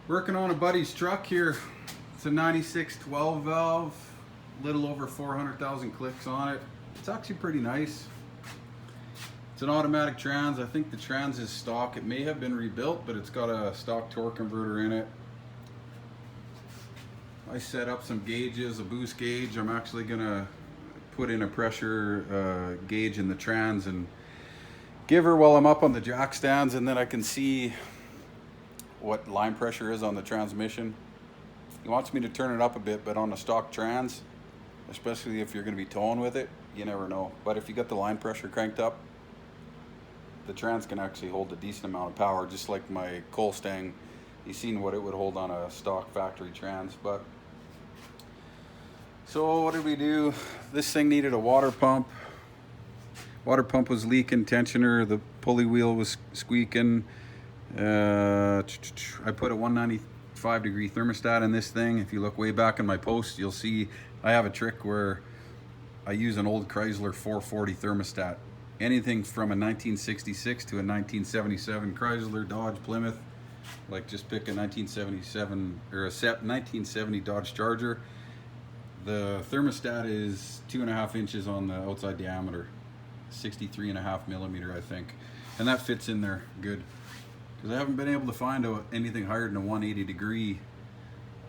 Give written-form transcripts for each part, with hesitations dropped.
Working on a buddy's truck here. It's a 96 12 valve, little over 400,000 clicks on it. It's actually pretty nice. It's an automatic trans. I think the trans is stock. It may have been rebuilt, but it's got a stock torque converter in it. I set up some gauges, a boost gauge. I'm actually gonna put in a pressure gauge in the trans and give her while I'm up on the jack stands, and then I can see what line pressure is on the transmission. He wants me to turn it up a bit, but on the stock trans, especially if you're going to be towing with it, you never know. But if you got the line pressure cranked up, the trans can actually hold a decent amount of power, just like my COALSTANG. You've seen what it would hold on a stock factory trans. But so what did we do? This thing needed a water pump. Water pump was leaking, tensioner, the pulley wheel was squeaking. I put a 195 degree thermostat in this thing. If you look way back in my post, you'll see I have a trick where I use an old Chrysler 440 thermostat. Anything from a 1966 to a 1977 Chrysler, Dodge, Plymouth. Like just pick a 1977 or a 1970 Dodge Charger. The thermostat is 2.5 inches on the outside diameter, 63.5 millimeter, I think, and that fits in there good. Because I haven't been able to find anything higher than a 180 degree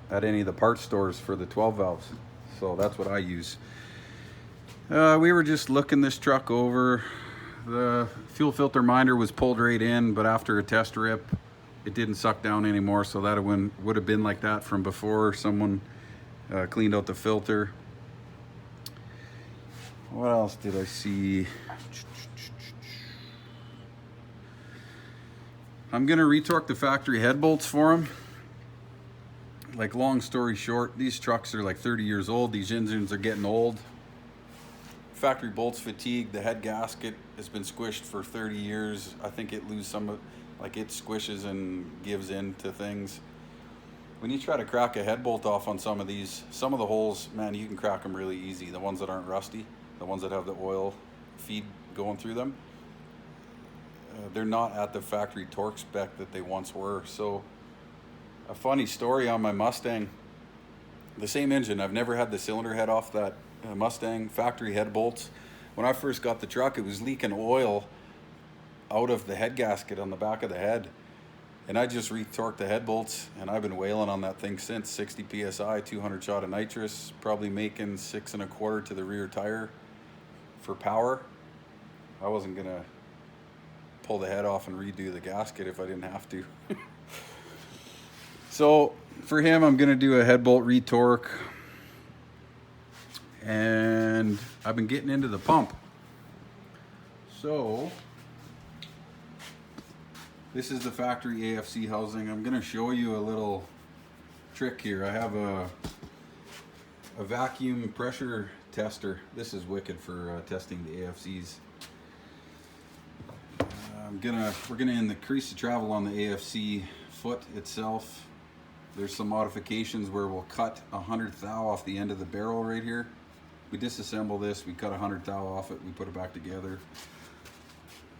at any of the parts stores for the 12 valves. So that's what I use. We were just looking this truck over. The fuel filter minder was pulled right in, but after a test rip, it didn't suck down anymore. So that would have been like that from before someone cleaned out the filter. What else did I see? I'm gonna retorque the factory head bolts for him. Like, long story short, these trucks are like 30 years old. These engines are getting old. Factory bolts fatigue. The head gasket has been squished for 30 years. I think it loses some of, like, it squishes and gives in to things. When you try to crack a head bolt off on some of these, some of the holes, man, you can crack them really easy. The ones that aren't rusty, the ones that have the oil feed going through them. They're not at the factory torque spec that they once were. So a funny story on my Mustang, the same engine, I've never had the cylinder head off that Mustang, factory head bolts. When I first got the truck, it was leaking oil out of the head gasket on the back of the head. And I just retorqued the head bolts, and I've been wailing on that thing since. 60 PSI, 200 shot of nitrous, probably making 6 1/4 to the rear tire for power. I wasn't gonna pull the head off and redo the gasket if I didn't have to. So for him, I'm gonna do a head bolt retorque, and I've been getting into the pump. So this is the factory AFC housing. I'm gonna show you a little trick here. I have a vacuum pressure tester. This is wicked for testing the AFCs. We're gonna increase the travel on the AFC foot itself. There's some modifications where we'll cut 100 thou off the end of the barrel right here. We disassemble this, we cut 100 thou off it, we put it back together.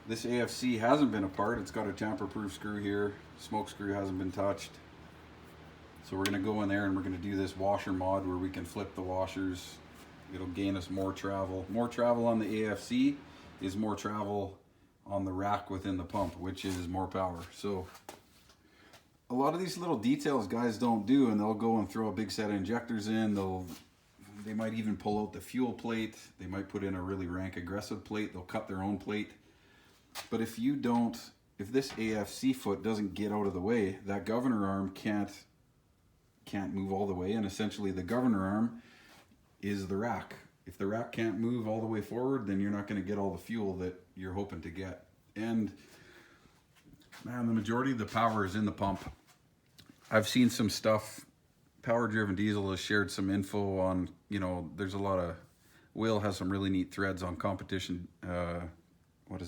This AFC hasn't been apart. It's got a tamper-proof screw here. Smoke screw hasn't been touched. So we're gonna go in there and we're gonna do this washer mod where we can flip the washers. It'll gain us more travel. More travel on the AFC is more travel on the rack within the pump, which is more power. So a lot of these little details guys don't do, and they'll go and throw a big set of injectors in. They might even pull out the fuel plate. They might put in a really rank aggressive plate. They'll cut their own plate. But if this AFC foot doesn't get out of the way, that governor arm can't move all the way, and essentially the governor arm is the rack. If the rack can't move all the way forward, then you're not going to get all the fuel that you're hoping to get. And man, the majority of the power is in the pump. I've seen some stuff, Power Driven Diesel has shared some info on, there's a lot of, Will has some really neat threads on competition,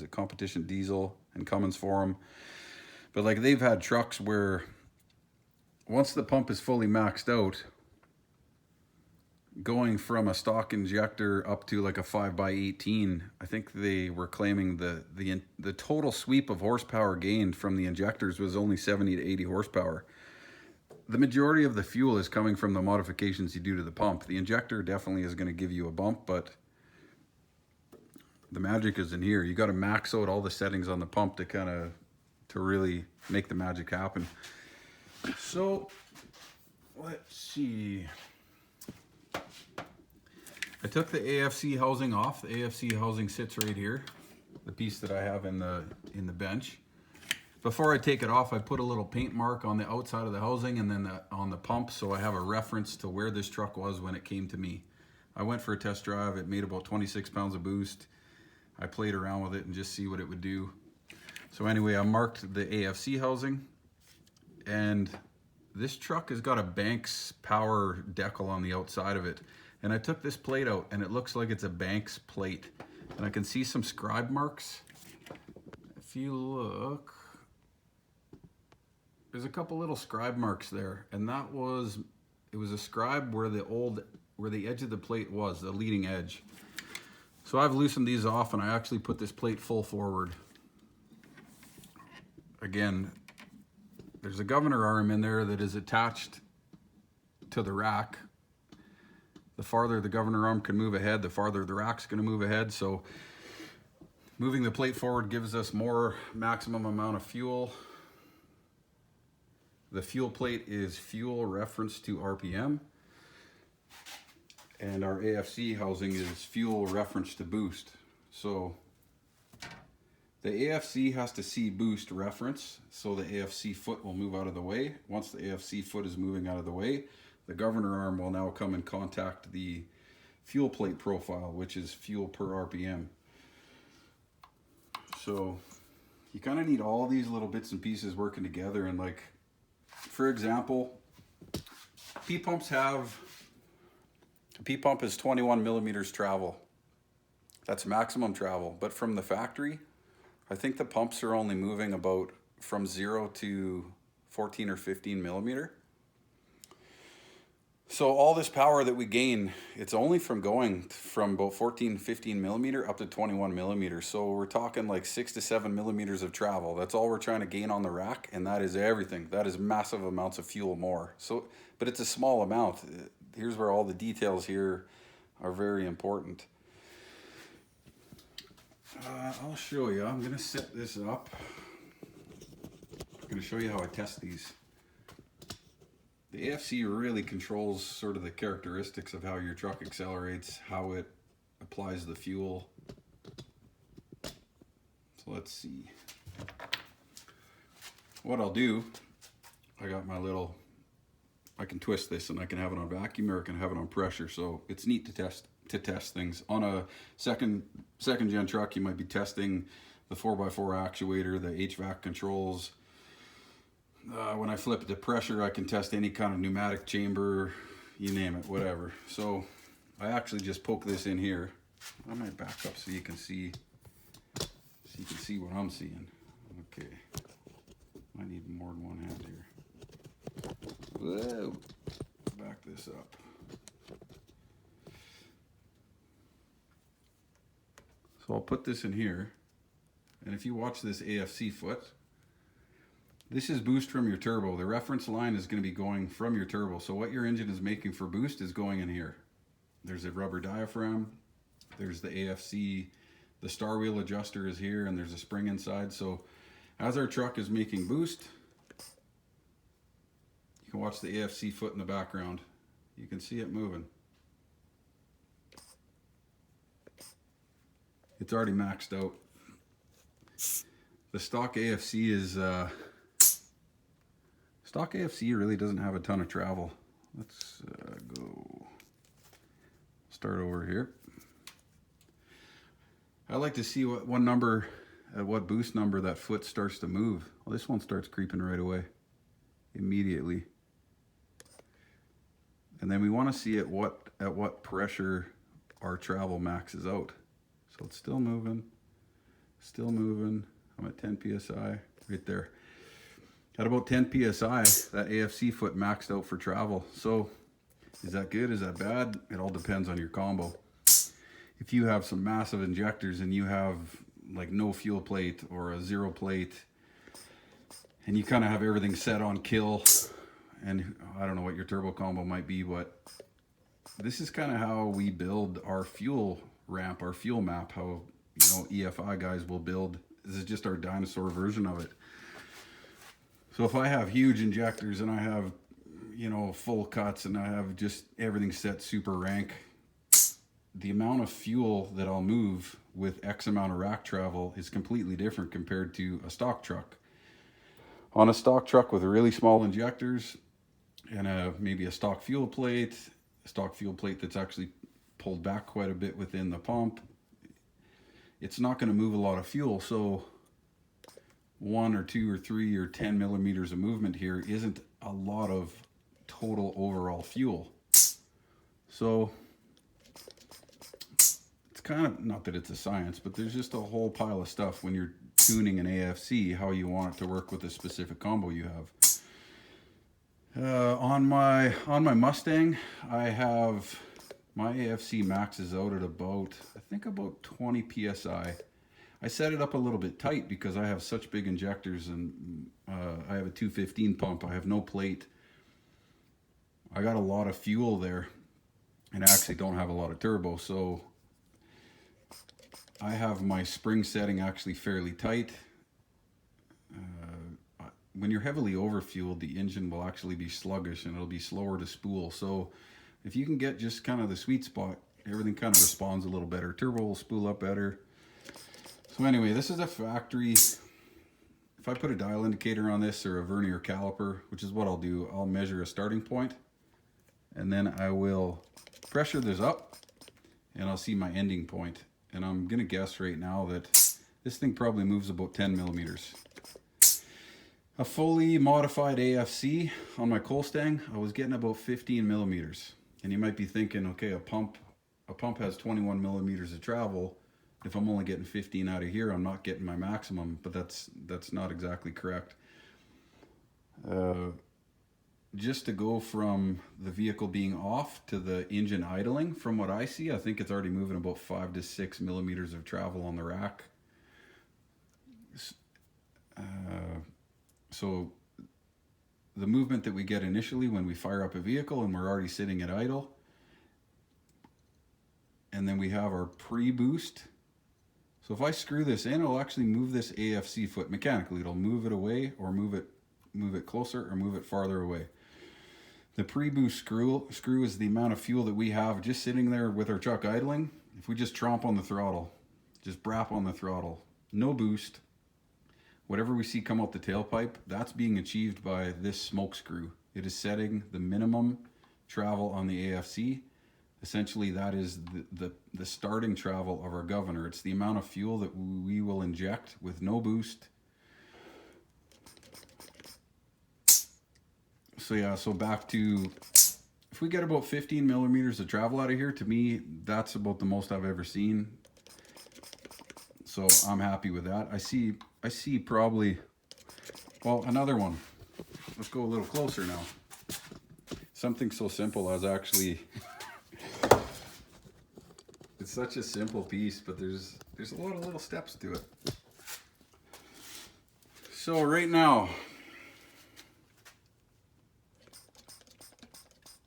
competition diesel and Cummins forum. But like, they've had trucks where once the pump is fully maxed out, going from a stock injector up to like a 5x18, I think they were claiming the total sweep of horsepower gained from the injectors was only 70 to 80 horsepower. the majority of the fuel is coming from the modifications you do to the pump. The injector definitely is going to give you a bump, but the magic is in here. You got to max out all the settings on the pump to really make the magic happen. So let's see. I took the AFC housing off. The AFC housing sits right here, the piece that I have in the bench. Before I take it off, I put a little paint mark on the outside of the housing and then on the pump, so I have a reference to where this truck was when it came to me. I went for a test drive. It made about 26 pounds of boost. I played around with it and just see what it would do. So anyway, I marked the AFC housing, and this truck has got a Banks power decal on the outside of it. And I took this plate out, and it looks like it's a Banks plate. And I can see some scribe marks. If you look, there's a couple little scribe marks there, and it was a scribe where the edge of the plate was, the leading edge. So I've loosened these off, and I actually put this plate full forward. Again, there's a governor arm in there that is attached to the rack. The farther the governor arm can move ahead, the farther the rack's going to move ahead. So moving the plate forward gives us more maximum amount of fuel. The fuel plate is fuel reference to RPM. And our AFC housing is fuel reference to boost. So the AFC has to see boost reference, so the AFC foot will move out of the way. Once the AFC foot is moving out of the way, the governor arm will now come and contact the fuel plate profile, which is fuel per RPM. So you kind of need all these little bits and pieces working together. And like, for example, P-pump is 21 millimeters travel. That's maximum travel. But from the factory, I think the pumps are only moving about from 0 to 14 or 15 millimeter. So all this power that we gain, it's only from going from about 14, 15 millimeter up to 21 millimeters. So we're talking like 6 to 7 millimeters of travel. That's all we're trying to gain on the rack, and that is everything. That is massive amounts of fuel more. So, but it's a small amount. Here's where all the details here are very important. I'll show you. I'm going to set this up. I'm going to show you how I test these. The AFC really controls sort of the characteristics of how your truck accelerates, how it applies the fuel. So let's see. What I'll do, I got my little, I can twist this and I can have it on vacuum or I can have it on pressure. So it's neat to test things. On a second gen truck, you might be testing the 4x4 actuator, the HVAC controls. When I flip it to pressure, I can test any kind of pneumatic chamber, you name it, whatever. So I actually just poke this in here. I might back up so you can see what I'm seeing. Okay, I need more than one hand here. Whoa, back this up. So I'll put this in here, and if you watch this AFC foot, this is boost from your turbo. The reference line is going to be going from your turbo. So what your engine is making for boost is going in here. There's a rubber diaphragm. There's the AFC. The star wheel adjuster is here, and there's a spring inside. So as our truck is making boost, you can watch the AFC foot in the background. You can see it moving. It's already maxed out. The stock AFC is... Stock AFC really doesn't have a ton of travel. Let's go start over here. I like to see what boost number that foot starts to move. Well, this one starts creeping right away, immediately. And then we want to see at what pressure our travel maxes out. So it's still moving, still moving. I'm at 10 PSI right there. At about 10 PSI, that AFC foot maxed out for travel. So is that good? Is that bad? It all depends on your combo. If you have some massive injectors and you have like no fuel plate or a 0 plate, and you kind of have everything set on kill, and I don't know what your turbo combo might be, but this is kind of how we build our fuel ramp, our fuel map, how, you know, EFI guys will build. This is just our dinosaur version of it. So if I have huge injectors and I have, you know, full cuts and I have just everything set super rank, the amount of fuel that I'll move with X amount of rack travel is completely different compared to a stock truck. On a stock truck with really small injectors and maybe a stock fuel plate that's actually pulled back quite a bit within the pump, it's not going to move a lot of fuel. So 1 or 2 or 3 or 10 millimeters of movement here isn't a lot of total overall fuel. So it's kind of, not that it's a science, but there's just a whole pile of stuff when you're tuning an AFC, how you want it to work with a specific combo you have. On my Mustang, I have my AFC maxes out at about, I think about 20 PSI. I set it up a little bit tight because I have such big injectors, and I have a 215 pump. I have no plate. I got a lot of fuel there, and I actually don't have a lot of turbo, so I have my spring setting actually fairly tight. When you're heavily overfueled, the engine will actually be sluggish and it'll be slower to spool. So if you can get just kind of the sweet spot, everything kind of responds a little better. Turbo will spool up better. So anyway, this is a factory. If I put a dial indicator on this or a vernier caliper, which is what I'll do, I'll measure a starting point and then I will pressure this up and I'll see my ending point. And I'm gonna guess right now that this thing probably moves about 10 millimeters. A fully modified AFC on my COALSTANG, I was getting about 15 millimeters. And you might be thinking, okay, a pump has 21 millimeters of travel. If I'm only getting 15 out of here, I'm not getting my maximum, but that's not exactly correct. Just to go from the vehicle being off to the engine idling, from what I see, I think it's already moving about 5 to 6 millimeters of travel on the rack. So the movement that we get initially when we fire up a vehicle and we're already sitting at idle, and then we have our pre-boost. So if I screw this in, it'll actually move this AFC foot mechanically. It'll move it away or move it closer or move it farther away. The pre-boost screw is the amount of fuel that we have just sitting there with our truck idling. If we just tromp on the throttle, just brap on the throttle, no boost, whatever we see come out the tailpipe, that's being achieved by this smoke screw. It is setting the minimum travel on the AFC. Essentially, that is the starting travel of our governor. It's the amount of fuel that we will inject with no boost. So yeah, so back to, if we get about 15 millimeters of travel out of here, to me, that's about the most I've ever seen. So I'm happy with that. I see probably, well, another one. Let's go a little closer now. Something so simple as actually, it's such a simple piece, but there's a lot of little steps to it. So right now,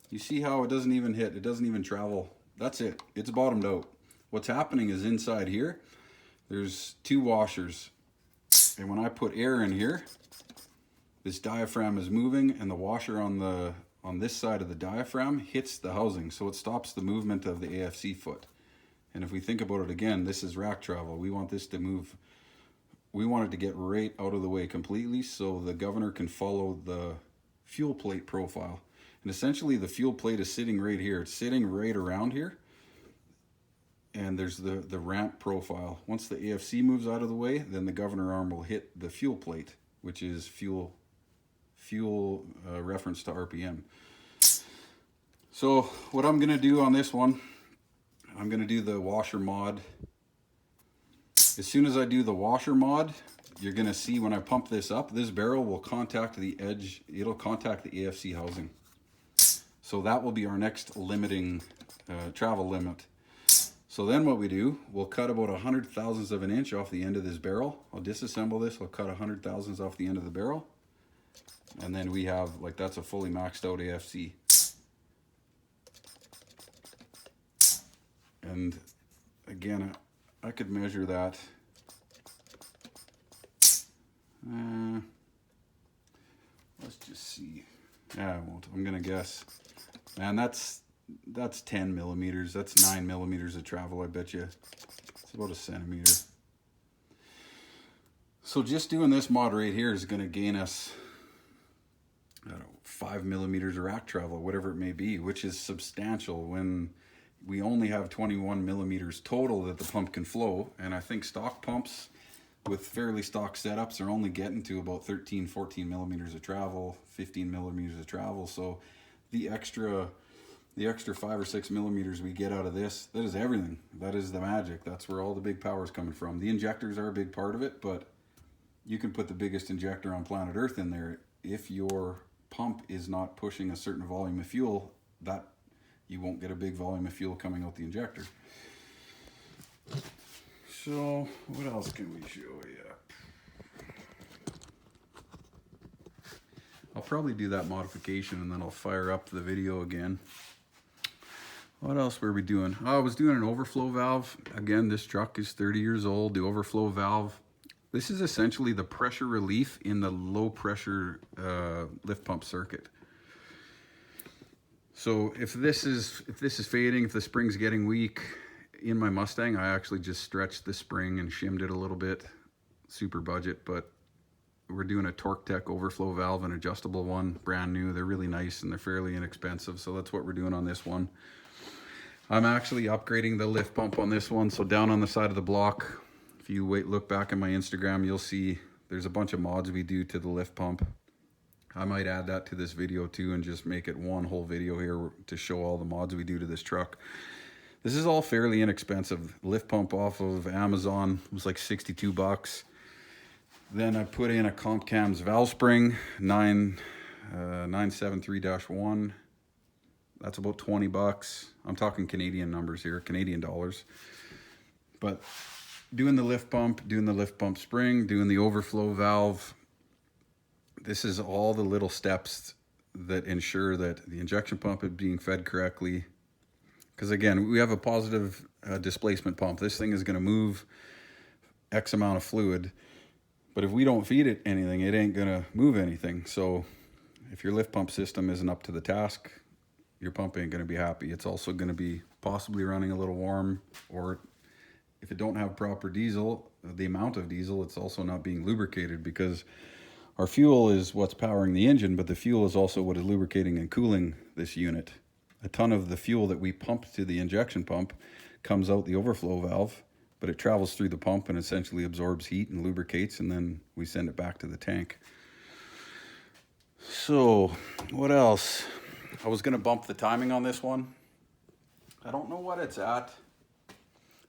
you see how it doesn't even hit, it doesn't even travel. That's it, it's bottomed out. What's happening is inside here, there's 2 washers. And when I put air in here, this diaphragm is moving and the washer on this side of the diaphragm hits the housing. So it stops the movement of the AFC foot. And if we think about it again, this is rack travel. We want this to move, we want it to get right out of the way completely so the governor can follow the fuel plate profile. And essentially the fuel plate is sitting right here. It's sitting right around here. And there's the ramp profile. Once the AFC moves out of the way, then the governor arm will hit the fuel plate, which is fuel reference to RPM. So what I'm gonna do on this one, I'm gonna do the washer mod. As soon as I do the washer mod, you're gonna see when I pump this up, this barrel will contact the edge, it'll contact the AFC housing. So that will be our next limiting travel limit. So then what we do, we'll cut about 100 thousandths of an inch off the end of this barrel. I'll disassemble this, I'll cut 100 thousandths off the end of the barrel. And then we have, like, that's a fully maxed out AFC. And again, I could measure that. Let's just see. Yeah, I won't. I'm gonna guess. Man, that's 10 millimeters. That's 9 millimeters of travel, I bet you. It's about a centimeter. So just doing this mod right here is gonna gain us, I don't know, 5 millimeters of rack travel, whatever it may be, which is substantial when we only have 21 millimeters total that the pump can flow. And I think stock pumps with fairly stock setups are only getting to about 13, 14 millimeters of travel, 15 millimeters of travel. So the extra 5 or 6 millimeters we get out of this, that is everything. That is the magic. That's where all the big power is coming from. The injectors are a big part of it, but you can put the biggest injector on planet Earth in there. If your pump is not pushing a certain volume of fuel, that you won't get a big volume of fuel coming out the injector. So what else can we show you? I'll probably do that modification and then I'll fire up the video again. What else were we doing? Oh, I was doing an overflow valve. Again, this truck is 30 years old. The overflow valve, this is essentially the pressure relief in the low pressure lift pump circuit. So if this is fading, if the spring's getting weak, in my Mustang, I actually just stretched the spring and shimmed it a little bit. Super budget, but we're doing a Torque Tech overflow valve, an adjustable one, brand new. They're really nice and they're fairly inexpensive, so that's what we're doing on this one. I'm actually upgrading the lift pump on this one, so down on the side of the block, if you look back at my Instagram, you'll see there's a bunch of mods we do to the lift pump. I might add that to this video too and just make it one whole video here to show all the mods we do to this truck. This is all fairly inexpensive. Lift pump off of Amazon was like 62 bucks. Then I put in a CompCams valve spring, 973-1. That's about 20 bucks. I'm talking Canadian numbers here, Canadian dollars. But doing the lift pump spring, doing the overflow valve, this is all the little steps that ensure that the injection pump is being fed correctly. Because again, we have a positive displacement pump. This thing is going to move X amount of fluid, but if we don't feed it anything, it ain't going to move anything. So if your lift pump system isn't up to the task, your pump ain't going to be happy. It's also going to be possibly running a little warm, or if it don't have proper diesel, the amount of diesel, it's also not being lubricated, because our fuel is what's powering the engine, but the fuel is also what is lubricating and cooling this unit. A ton of the fuel that we pump to the injection pump comes out the overflow valve, but it travels through the pump and essentially absorbs heat and lubricates, and then we send it back to the tank. So what else? I was gonna bump the timing on this one. I don't know what it's at.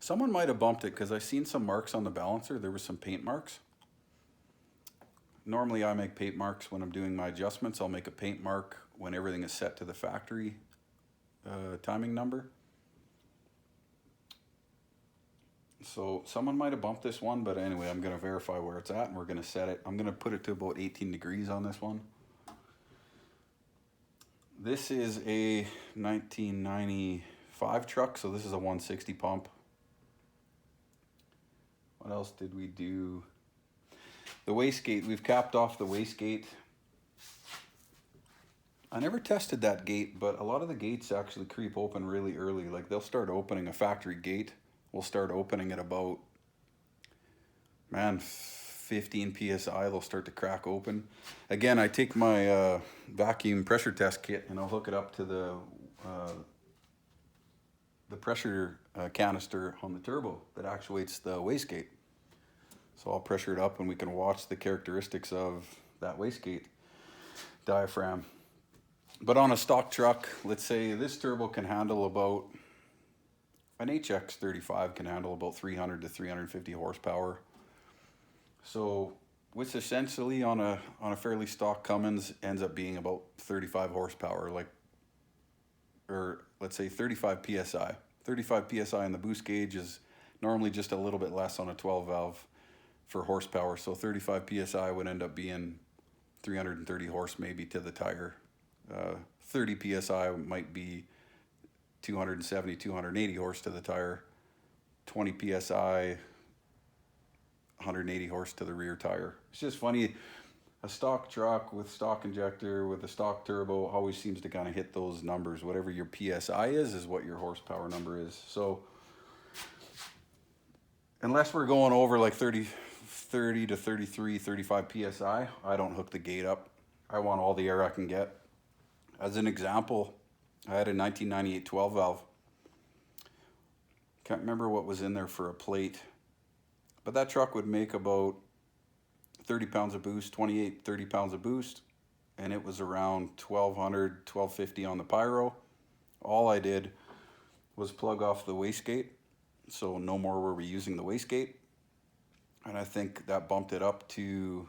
Someone might have bumped it because I seen some marks on the balancer. There were some paint marks. Normally I make paint marks when I'm doing my adjustments. I'll make a paint mark when everything is set to the factory timing number. So someone might have bumped this one, but anyway, I'm going to verify where it's at and we're going to set it. I'm going to put it to about 18 degrees on this one. This is a 1995 truck, so this is a 160 pump. What else did we do? The wastegate, we've capped off the wastegate. I never tested that gate, but a lot of the gates actually creep open really early. Like they'll start opening, a factory gate will start opening at about, 15 PSI, they'll start to crack open. Again, I take my vacuum pressure test kit and I'll hook it up to the pressure canister on the turbo that actuates the wastegate. So I'll pressure it up and we can watch the characteristics of that wastegate diaphragm. But on a stock truck, let's say this turbo can handle about, an HX35 can handle about 300 to 350 horsepower. So which essentially on a fairly stock Cummins ends up being about 35 horsepower, or let's say 35 PSI. 35 PSI in the boost gauge is normally just a little bit less on a 12 valve for horsepower. So 35 PSI would end up being 330 horse maybe to the tire. 30 psi might be 270, 280 horse to the tire. 20 psi, 180 horse to the rear tire. It's just funny. A stock truck with stock injector with a stock turbo always seems to kind of hit those numbers. Whatever your PSI is what your horsepower number is. So unless we're going over like 30 to 33, 35 PSI, I don't hook the gate up. I want all the air I can get. As an example, I had a 1998 12 valve. Can't remember what was in there for a plate, but that truck would make about 30 pounds of boost, 28, 30 pounds of boost, and it was around 1200, 1250 on the pyro. All I did was plug off the wastegate, so no more were we using the wastegate, and I think that bumped it up to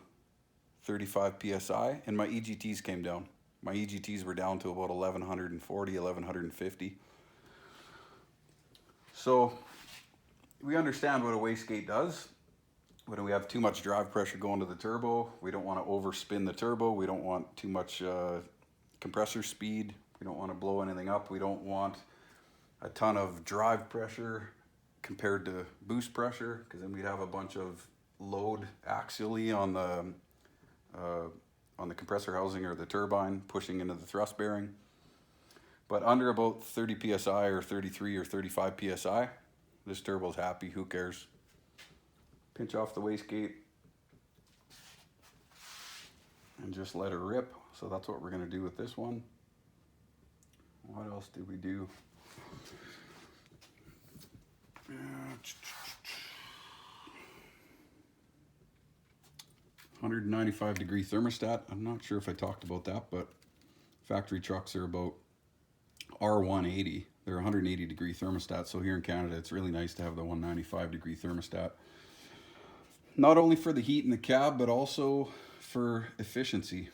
35 psi, and my EGTs came down. My EGTs were down to about 1140, 1150. So we understand what a wastegate does. When we have too much drive pressure going to the turbo, we don't want to overspin the turbo. We don't want too much compressor speed. We don't want to blow anything up. We don't want a ton of drive pressure compared to boost pressure, because then we'd have a bunch of load axially on the compressor housing or the turbine pushing into the thrust bearing. But under about 30 psi or 33 or 35 psi, this turbo's happy. Who cares? Pinch off the wastegate and just let her rip. So that's what we're going to do with this one. What else did we do? 195-degree thermostat. I'm not sure if I talked about that, but factory trucks are about R180. They're 180-degree thermostat. So here in Canada, it's really nice to have the 195-degree thermostat. Not only for the heat in the cab, but also for efficiency.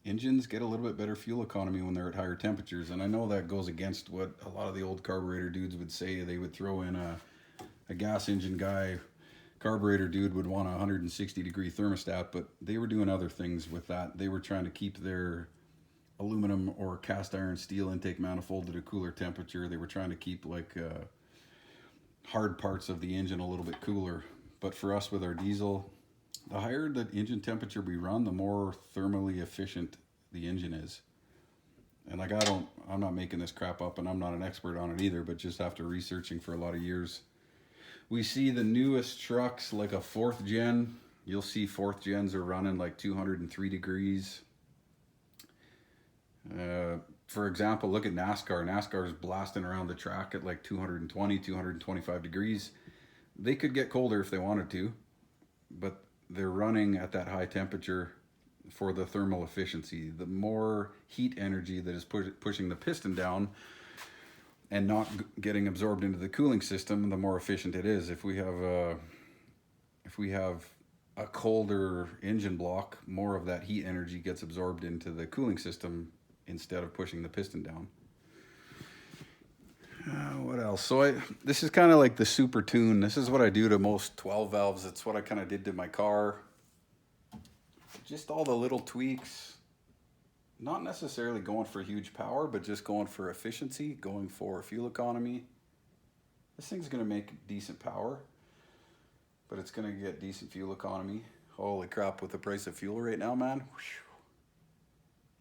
Engines get a little bit better fuel economy when they're at higher temperatures. And I know that goes against what a lot of the old carburetor dudes would say. They would throw in a gas engine guy, carburetor dude would want a 160-degree thermostat, but they were doing other things with that. They were trying to keep their aluminum or cast iron steel intake manifold at a cooler temperature. They were trying to keep like hard parts of the engine a little bit cooler. But for us with our diesel, the higher the engine temperature we run, the more thermally efficient the engine is. And like I'm not making this crap up, and I'm not an expert on it either, but just after researching for a lot of years, we see the newest trucks, like a 4th gen, you'll see 4th gens are running like 203 degrees. For example, look at NASCAR. NASCAR is blasting around the track at like 220, 225 degrees. They could get colder if they wanted to, but they're running at that high temperature for the thermal efficiency. The more heat energy that is pushing the piston down and not getting absorbed into the cooling system, the more efficient it is. If we have a colder engine block, more of that heat energy gets absorbed into the cooling system instead of pushing the piston down. What else? So this is kind of like the super tune. This is what I do to most 12 valves. It's what I kind of did to my car. Just all the little tweaks. Not necessarily going for huge power, but just going for efficiency, going for fuel economy. This thing's going to make decent power, but it's going to get decent fuel economy. Holy crap, with the price of fuel right now, man.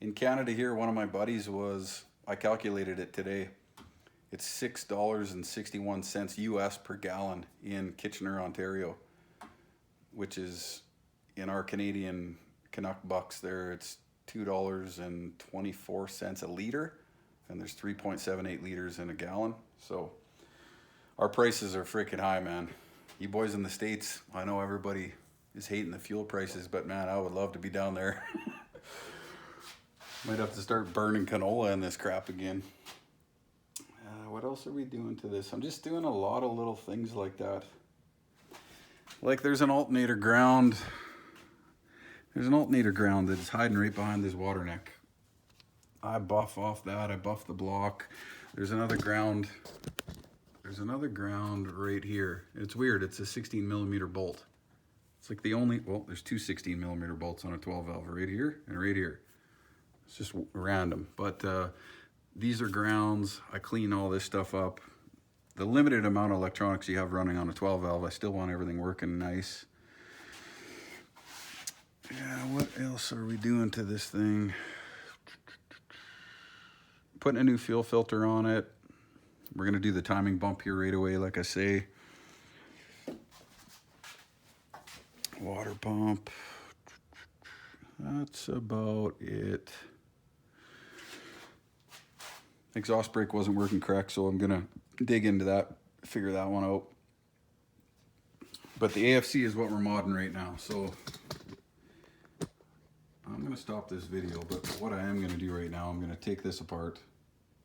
In Canada here, one of my buddies I calculated it today. It's $6.61 US per gallon in Kitchener, Ontario, which is in our Canadian Canuck bucks there, it's $2.24 a liter, and there's 3.78 liters in a gallon. So our prices are freaking high, man. You boys in the States, I know everybody is hating the fuel prices, but man, I would love to be down there. Might have to start burning canola in this crap again. What else are we doing to this? I'm just doing a lot of little things like that. Like there's an alternator ground. There's an alternator ground that's hiding right behind this water neck. I buff off that. I buff the block. There's another ground. There's another ground right here. It's weird. It's a 16 millimeter bolt. It's like the only, well, there's two 16mm bolts on a 12 valve, right here and right here. It's just random, but these are grounds. I clean all this stuff up. The limited amount of electronics you have running on a 12 valve, I still want everything working nice. Yeah, what else are we doing to this thing? Putting a new fuel filter on it. We're gonna do the timing bump here right away, like I say. Water pump. That's about it. Exhaust brake wasn't working correct, so I'm gonna dig into that, figure that one out. But the AFC is what we're modding right now, so I'm gonna stop this video, but what I am gonna do right now, I'm gonna take this apart.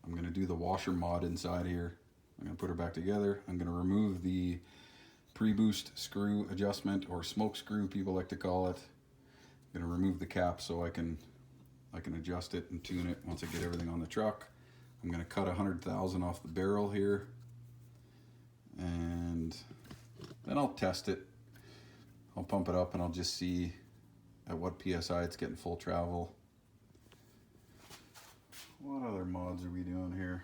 I'm gonna do the washer mod inside here. I'm gonna put her back together. I'm gonna remove the pre-boost screw adjustment, or smoke screw, people like to call it. I'm gonna remove the cap so I can adjust it and tune it once I get everything on the truck. I'm gonna cut 100,000 off the barrel here, and then I'll test it. I'll pump it up and I'll just see at what PSI it's getting full travel. What other mods are we doing here?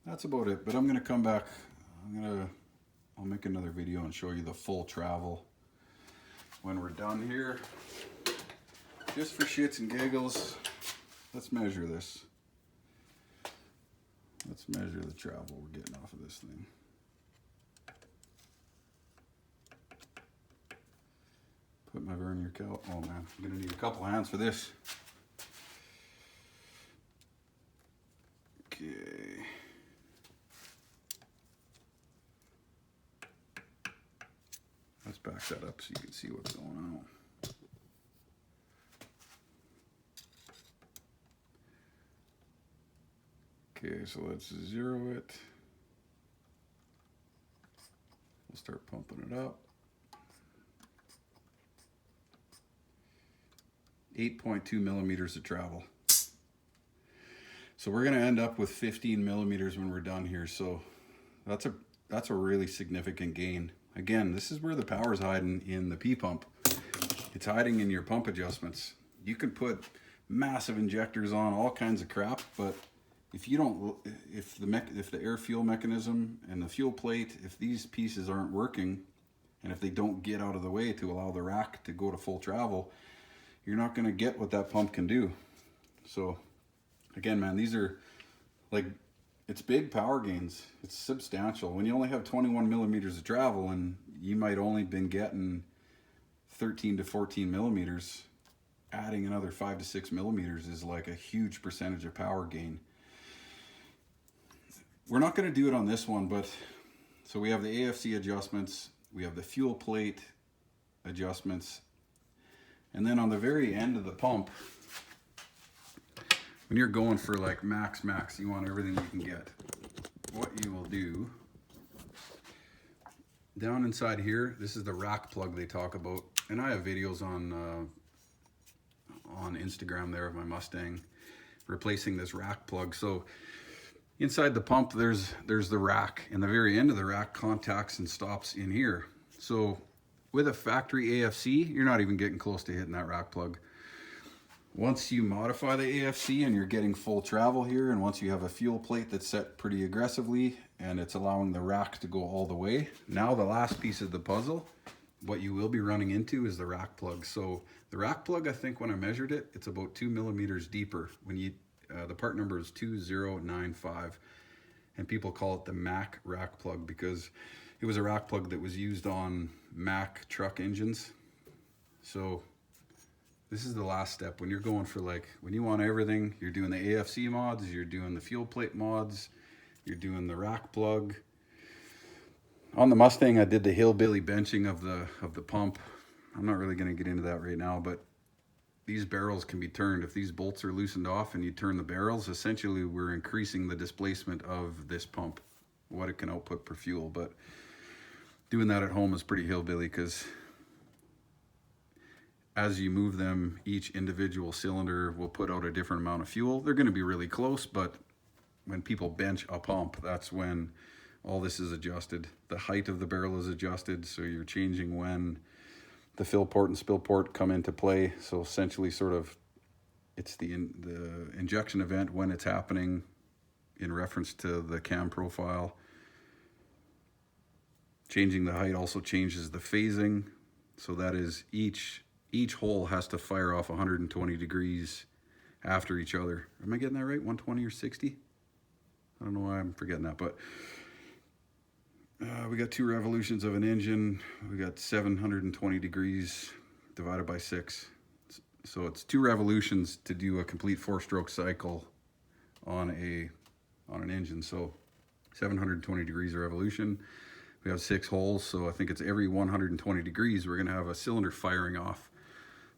That's about it, but I'm gonna come back. I'll make another video and show you the full travel when we're done here. Just for shits and giggles, let's measure this. Let's measure the travel we're getting off of this thing. Put my vernier cal. Oh man, I'm gonna need a couple hands for this. Okay. Let's back that up so you can see what's going on. Okay, so let's zero it. We'll start pumping it up. 8.2 millimeters of travel. So we're gonna end up with 15 millimeters when we're done here. So that's a really significant gain. Again, this is where the power's hiding in the P-pump. It's hiding in your pump adjustments. You can put massive injectors on, all kinds of crap, but if you don't, if the air fuel mechanism and the fuel plate, if these pieces aren't working, and if they don't get out of the way to allow the rack to go to full travel, you're not gonna get what that pump can do. So again, man, these are like, it's big power gains. It's substantial. When you only have 21 millimeters of travel and you might only been getting 13 to 14 millimeters, adding another 5 to 6 millimeters is like a huge percentage of power gain. We're not going to do it on this one, but so we have the AFC adjustments, we have the fuel plate adjustments, and then on the very end of the pump, when you're going for like max, you want everything you can get. What you will do, down inside here, this is the rack plug they talk about, and I have videos on Instagram there of my Mustang replacing this rack plug. So inside the pump, there's the rack, and the very end of the rack contacts and stops in here. So with a factory AFC, you're not even getting close to hitting that rack plug. Once you modify the AFC and you're getting full travel here, and once you have a fuel plate that's set pretty aggressively and it's allowing the rack to go all the way, now the last piece of the puzzle, what you will be running into is the rack plug. So the rack plug, I think when I measured it, it's about 2 millimeters deeper. When you the part number is 2095, and people call it the Mack rack plug because it was a rack plug that was used on Mack truck engines. So this is the last step when you're going for, like, when you want everything, you're doing the AFC mods, you're doing the fuel plate mods, you're doing the rack plug. On the Mustang, I did the hillbilly benching of the pump. I'm not really going to get into that right now, but these barrels can be turned. If these bolts are loosened off and you turn the barrels, essentially we're increasing the displacement of this pump, what it can output per fuel. But doing that at home is pretty hillbilly because as you move them, each individual cylinder will put out a different amount of fuel. They're going to be really close, but when people bench a pump, that's when all this is adjusted. The height of the barrel is adjusted, so you're changing when the fill port and spill port come into play. So essentially sort of it's the injection event when it's happening in reference to the cam profile. Changing the height also changes the phasing. So that is each hole has to fire off 120 degrees after each other. Am I getting that right? 120 or 60? I don't know why I'm forgetting that, but we got 2 revolutions of an engine. We got 720 degrees divided by 6. So it's 2 revolutions to do a complete 4-stroke cycle on an engine. So 720 degrees of revolution. We have 6 holes, so I think it's every 120 degrees we're gonna have a cylinder firing off.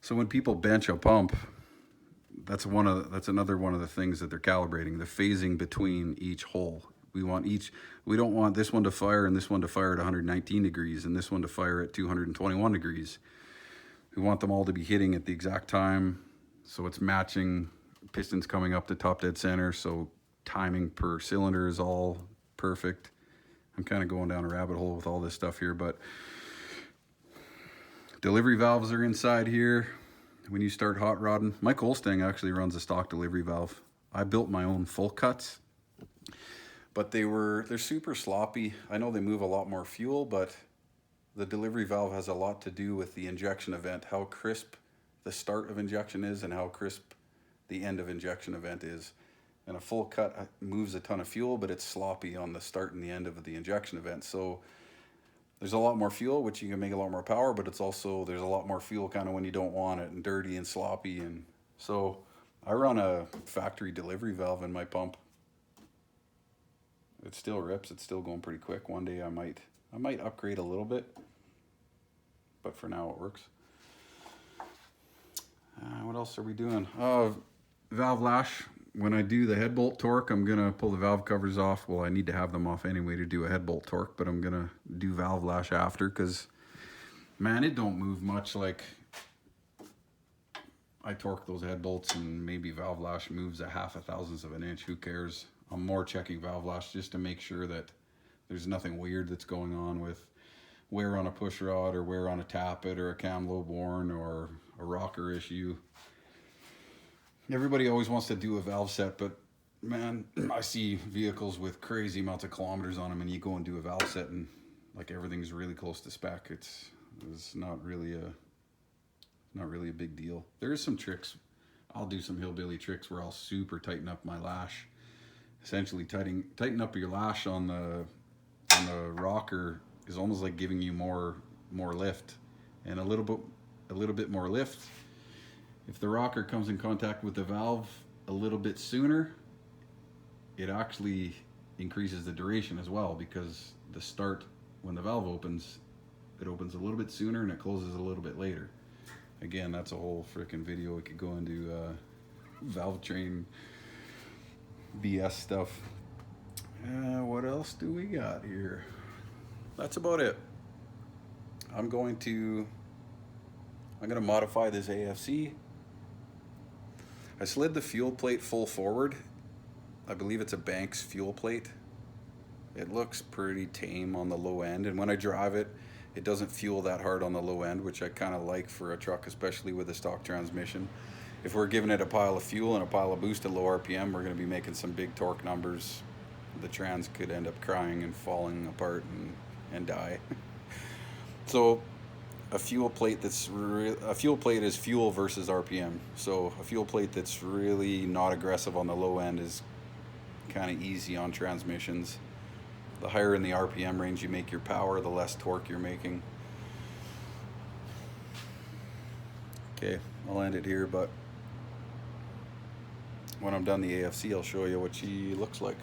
So when people bench a pump, that's another one of the things that they're calibrating, the phasing between each hole. We don't want this one to fire and this one to fire at 119 degrees and this one to fire at 221 degrees. We want them all to be hitting at the exact time, so it's matching, pistons coming up to top dead center, so timing per cylinder is all perfect. I'm kind of going down a rabbit hole with all this stuff here, but delivery valves are inside here. When you start hot rodding, my COALSTANG actually runs a stock delivery valve. I built my own full cuts, but they're super sloppy. I know they move a lot more fuel, but the delivery valve has a lot to do with the injection event, how crisp the start of injection is and how crisp the end of injection event is. And a full cut moves a ton of fuel, but it's sloppy on the start and the end of the injection event. So there's a lot more fuel, which you can make a lot more power, but it's also, there's a lot more fuel kind of when you don't want it, and dirty and sloppy. And so I run a factory delivery valve in my pump. It still rips, it's still going pretty quick. One day I might upgrade a little bit, but for now it works. What else are we doing? Valve lash. When I do the head bolt torque, I'm gonna pull the valve covers off. Well, I need to have them off anyway to do a head bolt torque, but I'm gonna do valve lash after, because man, it don't move much. Like, I torque those head bolts and maybe valve lash moves a 0.5 thousandths of an inch. Who cares? I'm more checking valve lash just to make sure that there's nothing weird that's going on with wear on a push rod or wear on a tappet or a cam low borne or a rocker issue. Everybody always wants to do a valve set, but man, I see vehicles with crazy amounts of kilometers on them, and you go and do a valve set and like everything's really close to spec. It's not really a big deal. There is some tricks. I'll do some hillbilly tricks where I'll super tighten up my lash. Essentially tighten up your lash on the rocker is almost like giving you more lift, and a little bit more lift. If the rocker comes in contact with the valve a little bit sooner, it actually increases the duration as well, because the start, when the valve opens, it opens a little bit sooner and it closes a little bit later. Again, that's a whole freaking video. We could go into valve train BS stuff. What else do we got here? That's about it. I'm gonna modify this AFC. I slid the fuel plate full forward. I believe it's a Banks fuel plate. It looks pretty tame on the low end, and when I drive it, it doesn't fuel that hard on the low end, which I kind of like for a truck, especially with a stock transmission. If we're giving it a pile of fuel and a pile of boost at low RPM, we're going to be making some big torque numbers. The trans could end up crying and falling apart and die. So a fuel plate is fuel versus RPM. So a fuel plate that's really not aggressive on the low end is kind of easy on transmissions. The higher in the RPM range you make your power, the less torque you're making. Okay, I'll end it here, but when I'm done the AFC, I'll show you what she looks like.